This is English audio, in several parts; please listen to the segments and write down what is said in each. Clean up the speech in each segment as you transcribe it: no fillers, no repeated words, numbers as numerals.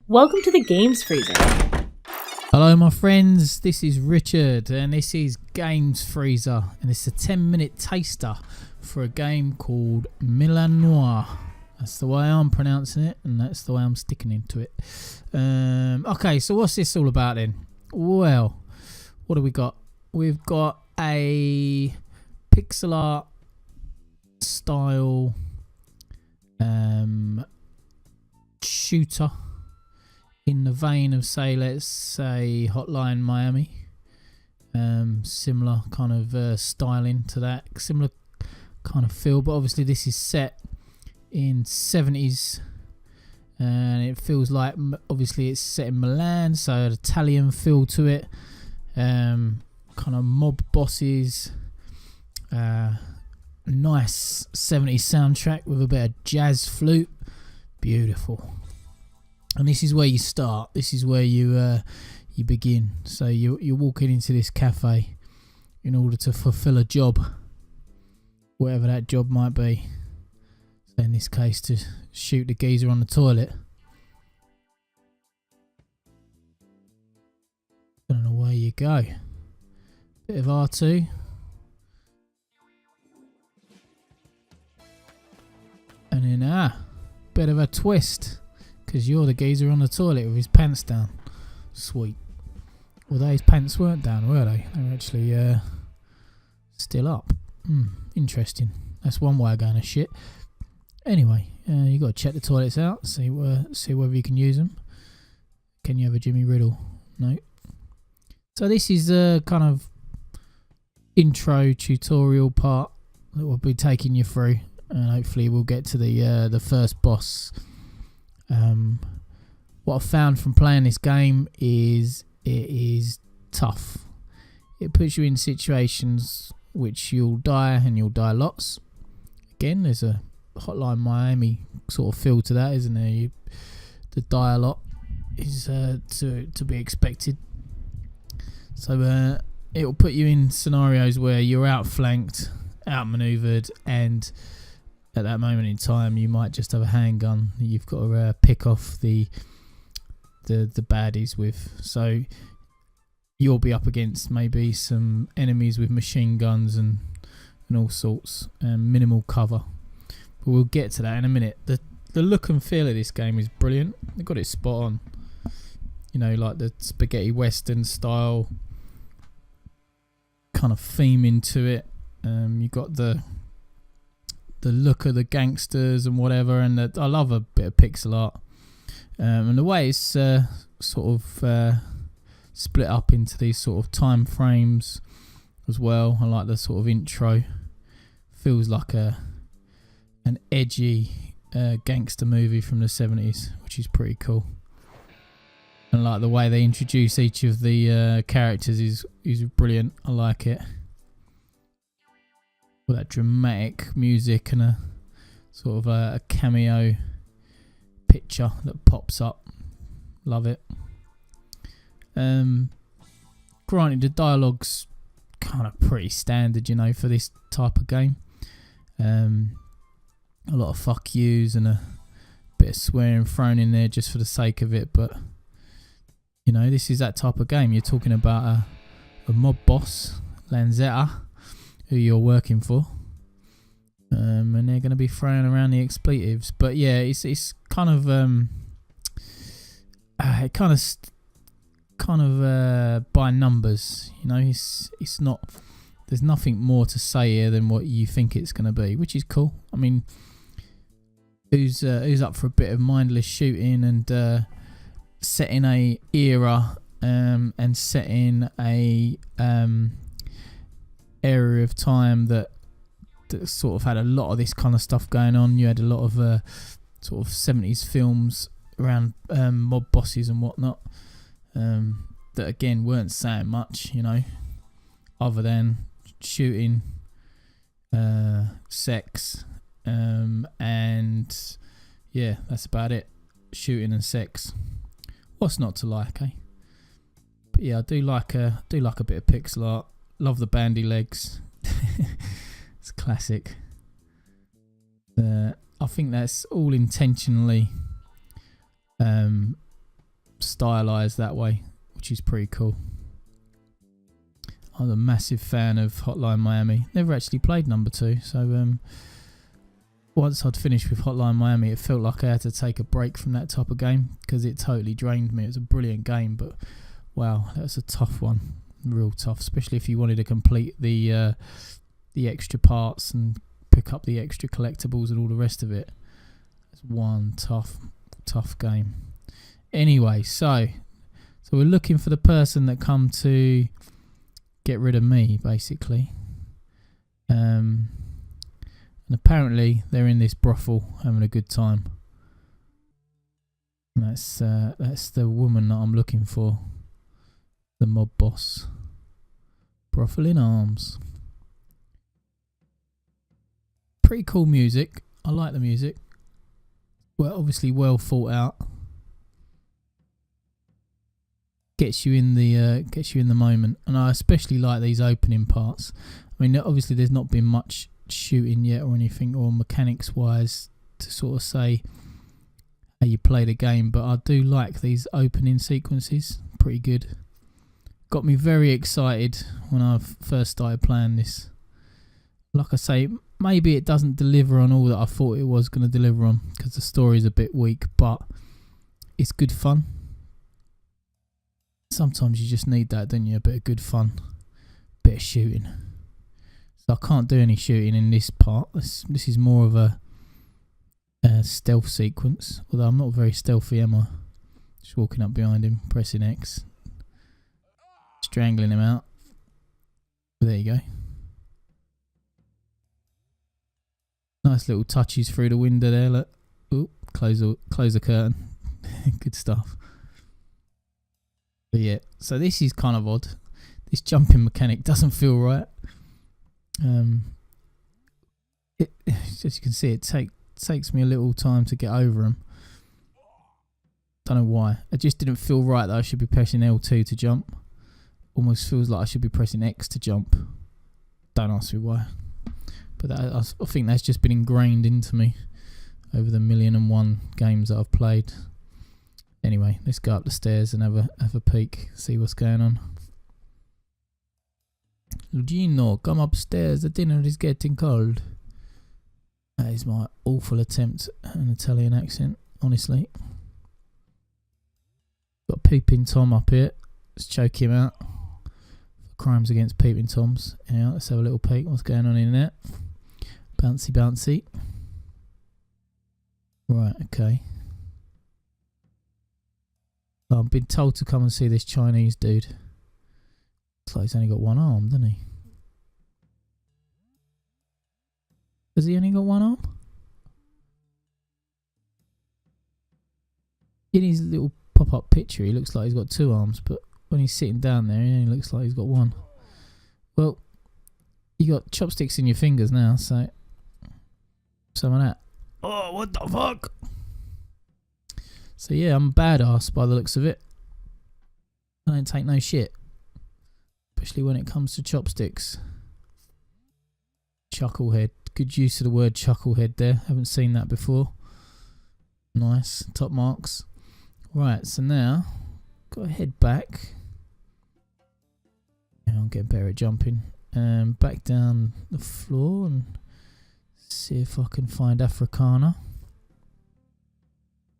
Welcome to the Games Freezer. Hello my friends, this is Richard and this is Games Freezer, and it's a 10-minute taster for a game called Milanoir. That's the way I'm pronouncing it and that's the way I'm sticking into it. Okay, so what's this all about then? Well, what do we got? We've got a pixel art style shooter in the vein of, let's say Hotline Miami. Similar kind of styling to that, similar kind of feel, but obviously this is set in 70's and it feels like obviously it's set in Milan, so an Italian feel to it. Kind of mob bosses, nice 70s soundtrack with a bit of jazz flute, beautiful. And this is where you start. This is where you begin. So you're walking into this cafe in order to fulfill a job, whatever that job might be. So in this case, to shoot the geezer on the toilet. And away you go. Bit of R2. And then bit of a twist, because you're the geezer on the toilet with his pants down. Sweet. Although his pants weren't down, were they? They were actually still up. Interesting. That's one way of going to shit. Anyway, you got to check the toilets out, see whether you can use them. Can you have a Jimmy Riddle? No. So this is the kind of intro tutorial part that we'll be taking you through, and hopefully we'll get to the first boss. What I've found from playing this game is it is tough. It puts you in situations which you'll die, and you'll die lots. Again, there's a Hotline Miami sort of feel to that, isn't there? The die a lot is to be expected. So it will put you in scenarios where you're outflanked, outmaneuvered, and at that moment in time you might just have a handgun that you've got to pick off the baddies with. So you'll be up against maybe some enemies with machine guns and all sorts, and minimal cover. But we'll get to that in a minute. The look and feel of this game is brilliant. They've got it spot on. You know, like the spaghetti western style kind of theme into it. You got the look of the gangsters and whatever, and I love a bit of pixel art, and the way it's sort of split up into these sort of time frames as well. I like the sort of intro. Feels like an edgy gangster movie from the 70's, which is pretty cool. And like the way they introduce each of the characters is brilliant. I like it. With that dramatic music and a sort of a cameo picture that pops up. Love it. Granted, the dialogue's kind of pretty standard, you know, for this type of game. A lot of fuck yous and a bit of swearing thrown in there just for the sake of it, but you know, this is that type of game. You're talking about a mob boss, Lanzetta, who you're working for, and they're going to be throwing around the expletives. But yeah, it's kind of by numbers. You know, it's not. There's nothing more to say here than what you think it's going to be, which is cool. I mean, who's up for a bit of mindless shooting and setting a era and setting a area of time that sort of had a lot of this kind of stuff going on. You had a lot of sort of 70's films around mob bosses and whatnot, that again weren't saying much, you know, other than shooting, sex, and yeah, that's about it. Shooting and sex. What's not to like, eh? But yeah, I do like a bit of pixel art. Love the bandy legs. It's classic. I think that's all intentionally stylized that way, which is pretty cool. I'm a massive fan of Hotline Miami. Never actually played number 2, so once I'd finished with Hotline Miami, it felt like I had to take a break from that type of game because it totally drained me. It was a brilliant game, but wow, that was a tough one. Real tough, especially if you wanted to complete the extra parts and pick up the extra collectibles and all the rest of it. It's one tough game. Anyway, so we're looking for the person that come to get rid of me, basically. And apparently they're in this brothel having a good time. And that's the woman that I'm looking for. The mob boss. Brothel in arms. Pretty cool music. I like the music. Well, obviously well thought out. Gets you in the moment, and I especially like these opening parts. I mean, obviously there's not been much shooting yet or anything, or mechanics wise to sort of say how you play the game, but I do like these opening sequences. Pretty good. Got me very excited when I first started playing this. Like I say, maybe it doesn't deliver on all that I thought it was going to deliver on because the story's a bit weak, but it's good fun. Sometimes you just need that, don't you? A bit of good fun, bit of shooting. So I can't do any shooting in this part. This is more of a stealth sequence, although I'm not very stealthy, am I? Just walking up behind him, pressing X, strangling him out. There you go. Nice little touches through the window there. Look, ooh, close the curtain. Good stuff. But yeah, so this is kind of odd. This jumping mechanic doesn't feel right. As you can see, it takes me a little time to get over them. Don't know why. It just didn't feel right that I should be pressing L2 to jump. Almost feels like I should be pressing X to jump. Don't ask me why. But I think that's just been ingrained into me over the 1,000,001 games that I've played. Anyway, let's go up the stairs and have a peek, see what's going on. Lugino, come upstairs, the dinner is getting cold. That is my awful attempt at an Italian accent, honestly. Got Peeping Tom up here. Let's choke him out. Crimes against Peeping Toms. Yeah, let's have a little peek. What's going on in there? Bouncy, bouncy. Right, okay. I've been told to come and see this Chinese dude. Looks like he's only got one arm, doesn't he? Has he only got one arm? In his little pop-up picture, he looks like he's got two arms, but when he's sitting down there, he only looks like he's got one. Well, you got chopsticks in your fingers now, so some of that. Oh, what the fuck? So yeah, I'm a badass by the looks of it. I don't take no shit, especially when it comes to chopsticks. Chucklehead. Good use of the word chucklehead there. Haven't seen that before. Nice. Top marks. Right, so now got to head back. Yeah, I'm getting better at jumping. Back down the floor and see if I can find Africana.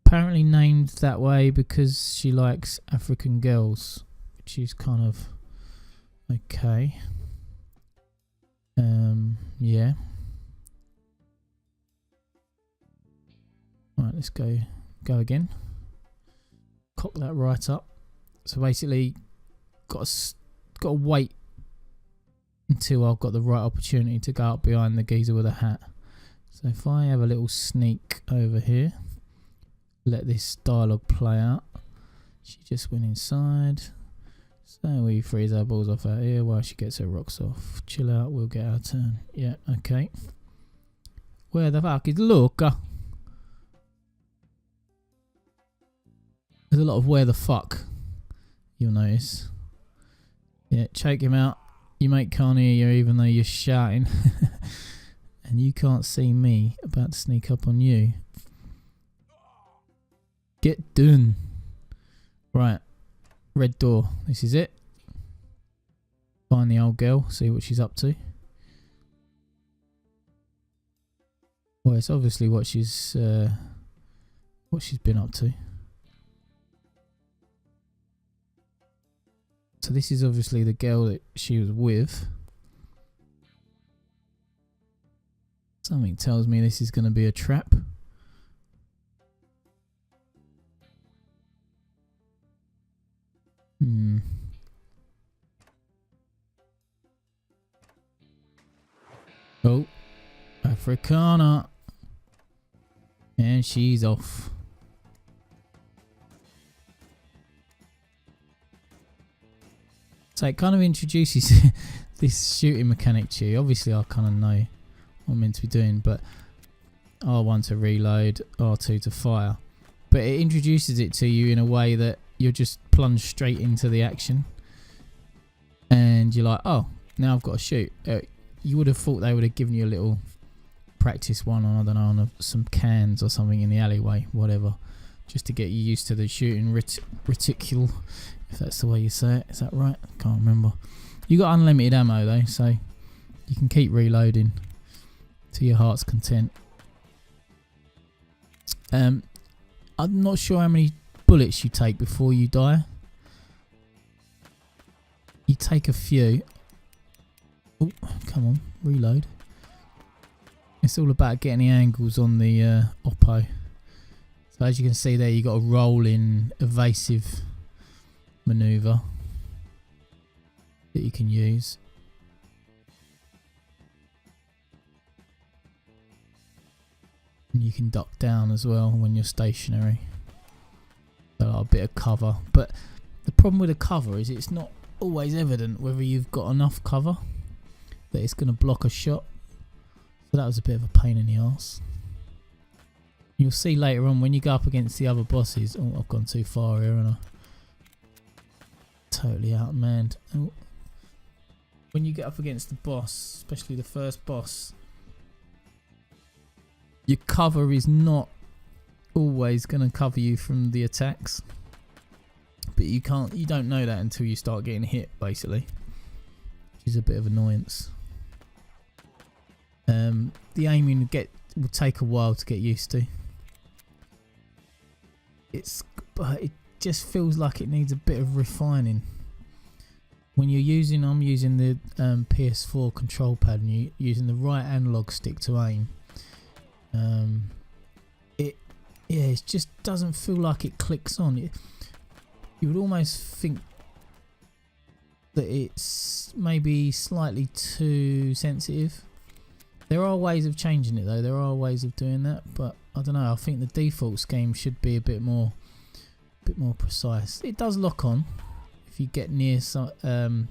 Apparently named that way because she likes African girls, which is kind of okay. Yeah. Right, let's go again. Cock that right up. So basically, got to wait until I've got the right opportunity to go up behind the geezer with a hat. So if I have a little sneak over here, let this dialogue play out. She just went inside. So we freeze our balls off out here while she gets her rocks off. Chill out, we'll get our turn. Yeah, okay. Where the fuck is Luca? There's a lot of where the fuck, you'll notice. Yeah, choke him out. Your mate can't hear you even though you're shouting. And you can't see me about to sneak up on you. Get done. Right. Red door. This is it. Find the old girl. See what she's up to. Well, it's obviously what she's been up to. So this is obviously the girl that she was with. Something tells me this is going to be a trap. Oh, Africana. And she's off. So it kind of introduces this shooting mechanic to you. Obviously I kind of know what I'm meant to be doing, but R1 to reload, R2 to fire. But it introduces it to you in a way that you're just plunged straight into the action. And you're like, oh, now I've got to shoot. You would have thought they would have given you a little practice one on, I don't know, on some cans or something in the alleyway, whatever, just to get you used to the shooting reticule, if that's the way you say it. Is that right? I can't remember. You got unlimited ammo though, so you can keep reloading to your heart's content. I'm not sure how many bullets you take before you die. You take a few. Oh, come on, reload. It's all about getting the angles on the oppo. So as you can see there, you got a rolling evasive maneuver that you can use. And you can duck down as well when you're stationary. So like a bit of cover. But the problem with the cover is it's not always evident whether you've got enough cover that it's going to block a shot. So that was a bit of a pain in the arse. You'll see later on when you go up against the other bosses. Oh, I've gone too far here, and I totally outmanned. Oh. When you get up against the boss, especially the first boss, your cover is not always going to cover you from the attacks. But you don't know that until you start getting hit, basically, which is a bit of annoyance. The aiming will take a while to get used to. But it just feels like it needs a bit of refining. When I'm using the PS4 control pad and you're using the right analog stick to aim. It just doesn't feel like it clicks on. You would almost think that it's maybe slightly too sensitive. There are ways of changing it though. There are ways of doing that, but I don't know. I think the default scheme should be a bit more precise. It does lock on if you get near an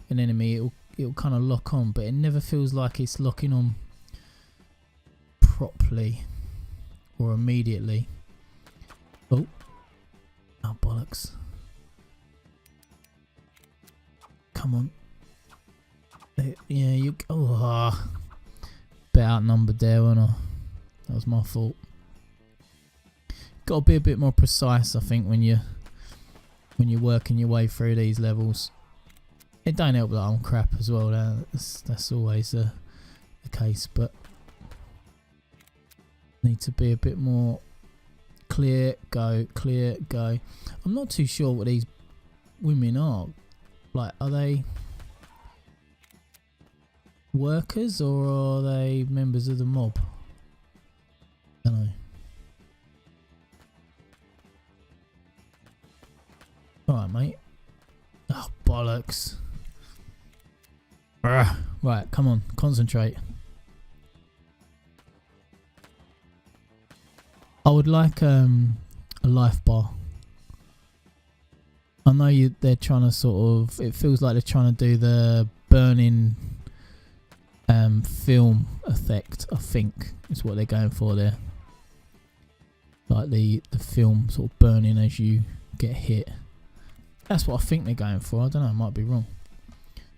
enemy. It'll kind of lock on, but it never feels like it's locking on properly or immediately. Oh bollocks! Come on. Yeah, you. Oh. Bit outnumbered there, wasn't I? That was my fault. Got to be a bit more precise, I think, when you're working your way through these levels. It don't help that I'm crap as well. That's always the case, but need to be a bit more clear, go. I'm not too sure what these women are. Like, are they workers or are they members of the mob? I don't know. Alright, mate. Oh, bollocks. Right, come on, concentrate. I would like a life bar. I know they're trying to sort of, it feels like they're trying to do the burning film effect, I think is what they're going for there. Like the film sort of burning as you get hit. That's what I think they're going for. I don't know, I might be wrong.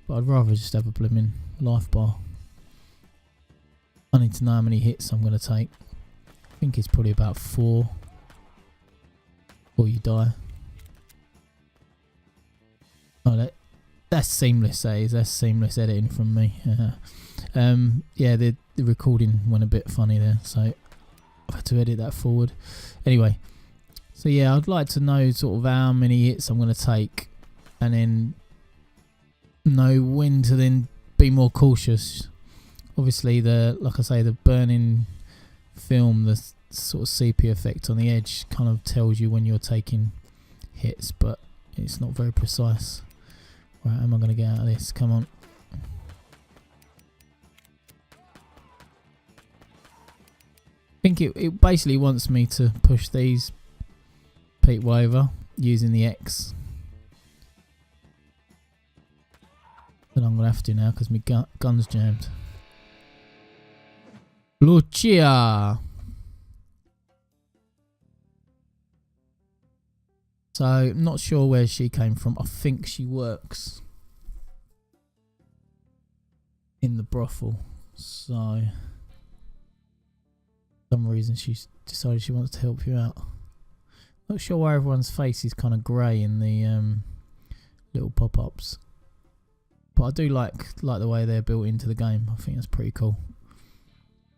But I'd rather just have a blooming life bar. I need to know how many hits I'm going to take. I think it's probably about 4 before you die. That's seamless, that is. That's seamless editing from me. Yeah, the recording went a bit funny there, so I've had to edit that forward. Anyway, so yeah, I'd like to know sort of how many hits I'm going to take, and then know when to then be more cautious. Obviously, like I say, the burning film, the sort of sepia effect on the edge kind of tells you when you're taking hits, but it's not very precise. Right, how am I going to get out of this? Come on. I think it basically wants me to push these people over using the X. But I'm going to have to now because my gun's jammed. Lucia! So, I'm not sure where she came from. I think she works in the brothel. So, for some reason she's decided she wants to help you out. Not sure why everyone's face is kind of grey in the little pop-ups. But I do like the way they're built into the game. I think that's pretty cool.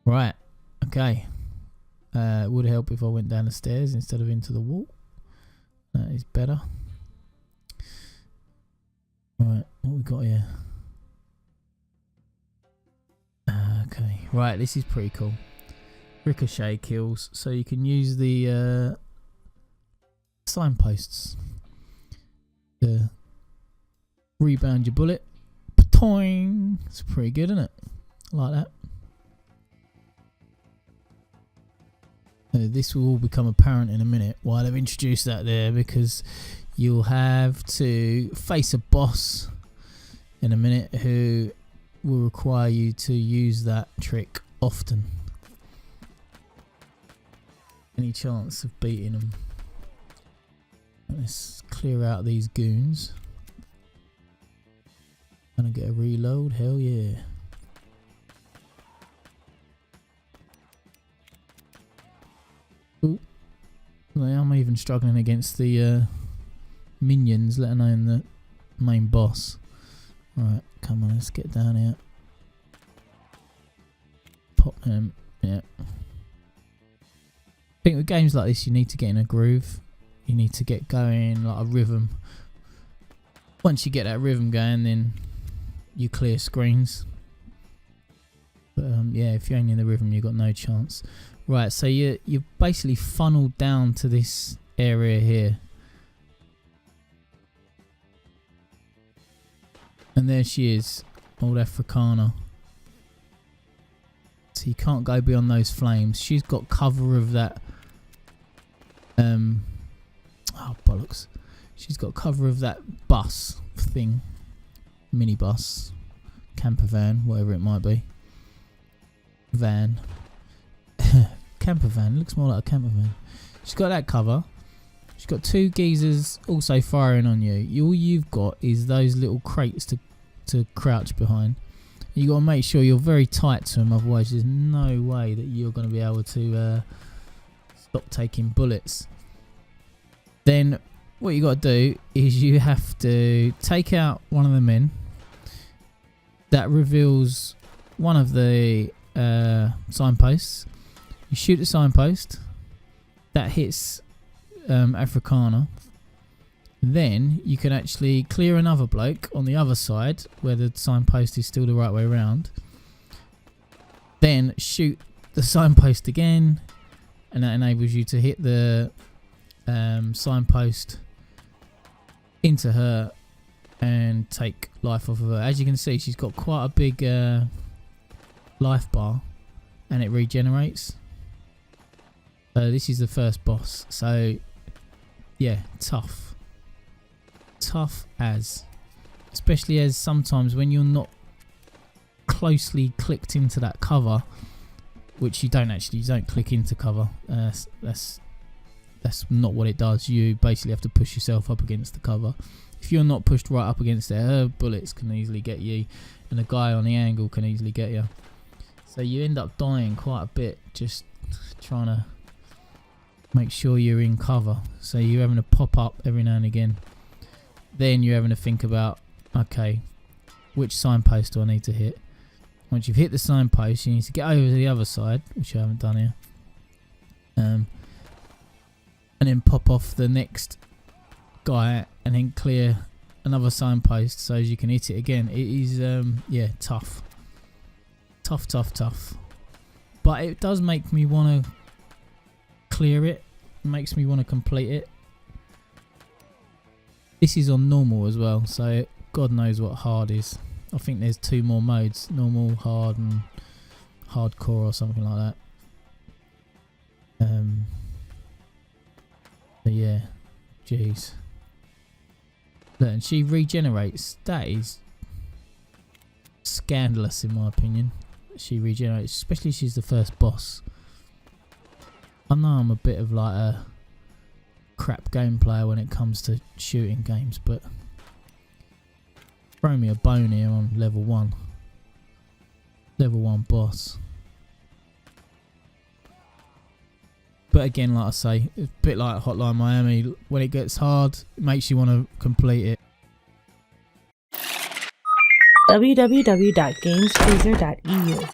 Right, okay. Would help if I went down the stairs instead of into the wall. That is better. Right, what we got here? Okay, right, this is pretty cool. Ricochet kills, so you can use the signposts to rebound your bullet. Patoing! It's pretty good, isn't it? I like that. This will all become apparent in a minute why they've introduced that there, because you'll have to face a boss in a minute who will require you to use that trick often. Any chance of beating them? Let's clear out these goons. Gonna get a reload? Hell yeah. Ooh. I'm even struggling against the minions, let alone the main boss. Right, come on, let's get down here. Pop them, yeah. I think with games like this you need to get in a groove. You need to get going, like a rhythm. Once you get that rhythm going, then you clear screens. But yeah, if you ain't in the rhythm, you've got no chance. Right, so you're basically funneled down to this area here. And there she is, old Africana. So you can't go beyond those flames. She's got cover of that... oh, bollocks. She's got cover of that bus thing. Minibus. Camper van, whatever it might be. Van. Camper van, looks more like a camper van. She's got that cover. She's got two geezers also firing on you. All you've got is those little crates to crouch behind. You got to make sure you're very tight to them, otherwise there's no way that you're going to be able to stop taking bullets. Then what you got to do is you have to take out one of the men. That reveals one of the signposts. You shoot the signpost. That hits Africana. Then you can actually clear another bloke on the other side where the signpost is still the right way around. Then shoot the signpost again, and that enables you to hit the signpost into her and take life off of her. As you can see, she's got quite a big life bar, and it regenerates. So this is the first boss. So yeah, tough as, especially as sometimes when you're not closely clicked into that cover, which you don't click into cover. That's not what it does. You basically have to push yourself up against the cover. If you're not pushed right up against it, her bullets can easily get you, and the guy on the angle can easily get you. So you end up dying quite a bit just trying to make sure you're in cover. So you're having to pop up every now and again. Then you're having to think about Okay, which signpost do I need to hit? Once you've hit the signpost, you need to get over to the other side, which I haven't done here. And then pop off the next guy and then clear another signpost so as you can hit it again. It is yeah, tough. Tough. But it does make me want to clear it. It makes me want to complete it. This is on normal as well, so God knows what hard is. I think there's 2 more modes, normal, hard and hardcore or something like that. But yeah, jeez. Look, and she regenerates. That is scandalous in my opinion. She regenerates, especially she's the first boss. I know I'm a bit of like a crap game player when it comes to shooting games, but throw me a bone here on level 1. Level 1 boss. But again, like I say, it's a bit like Hotline Miami. When it gets hard, it makes you want to complete it. www.gamesfreezer.eu